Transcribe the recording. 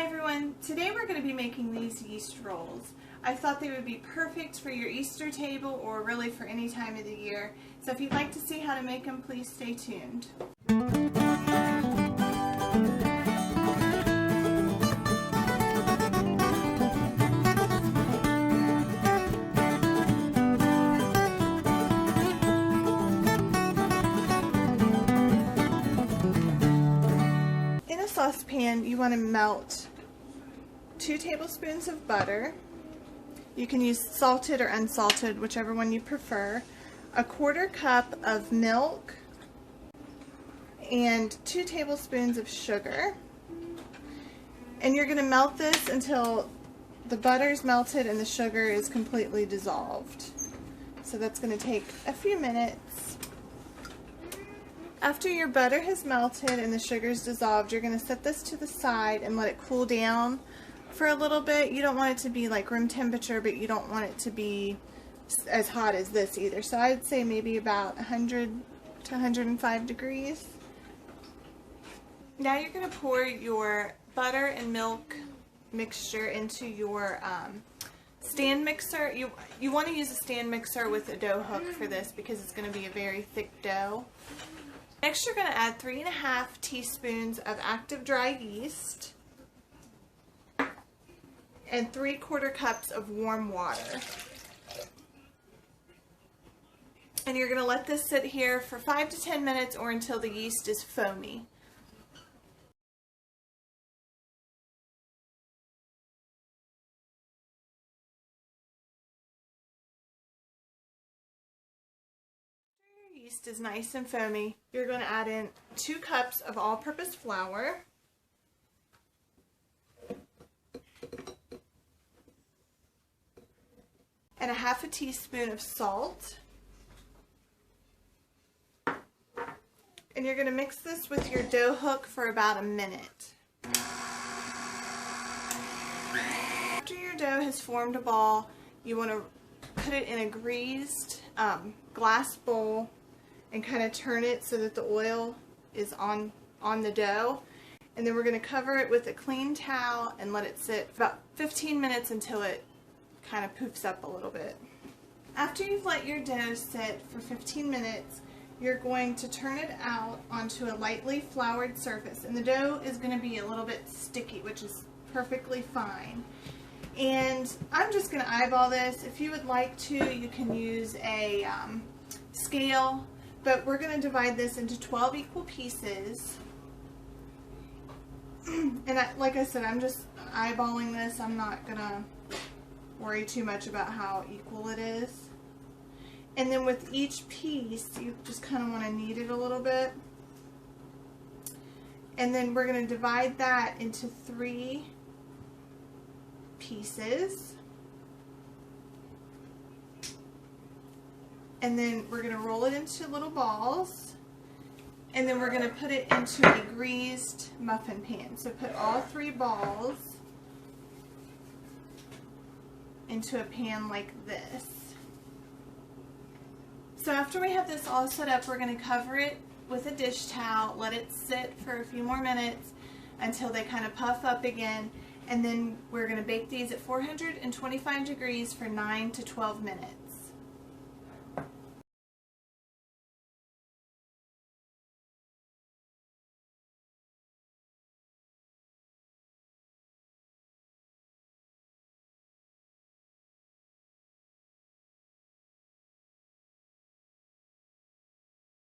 Hi everyone, today we're going to be making these yeast rolls. I thought they would be perfect for your Easter table or really for any time of the year. So if you'd like to see how to make them, please stay tuned. In a saucepan, you want to melt 2 tablespoons of butter. You can use salted or unsalted, whichever one you prefer. A 1/4 cup of milk and 2 tablespoons of sugar. And you're going to melt this until the butter's melted and the sugar is completely dissolved. So that's going to take a few minutes. After your butter has melted and the sugar's dissolved, you're going to set this to the side and let it cool down for a little bit. You don't want it to be like room temperature, but you don't want it to be as hot as this either. So I'd say maybe about 100 to 105 degrees. Now you're going to pour your butter and milk mixture into your stand mixer. You want to use a stand mixer with a dough hook for this because it's going to be a very thick dough. Next, you're going to add 3½ teaspoons of active dry yeast and 3/4 cups of warm water. And you're going to let this sit here for 5 to 10 minutes or until the yeast is foamy. Yeast is nice and foamy, you're going to add in 2 cups of all-purpose flour, and 1/2 teaspoon of salt, and you're going to mix this with your dough hook for about a minute. After your dough has formed a ball, you want to put it in a greased glass bowl and kind of turn it so that the oil is on the dough. And then we're going to cover it with a clean towel and let it sit for about 15 minutes until it kind of poofs up a little bit. After you've let your dough sit for 15 minutes, you're going to turn it out onto a lightly floured surface. And the dough is going to be a little bit sticky, which is perfectly fine. And I'm just going to eyeball this. If you would like to, you can use a scale. But we're going to divide this into 12 equal pieces. And like I said, I'm just eyeballing this. I'm not going to worry too much about how equal it is. And then with each piece, you just kind of want to knead it a little bit. And then we're going to divide that into 3 pieces. And then we're going to roll it into little balls, and then we're going to put it into a greased muffin pan. So put all 3 balls into a pan like this. So after we have this all set up, we're going to cover it with a dish towel, let it sit for a few more minutes until they kind of puff up again, and then we're going to bake these at 425 degrees for 9 to 12 minutes.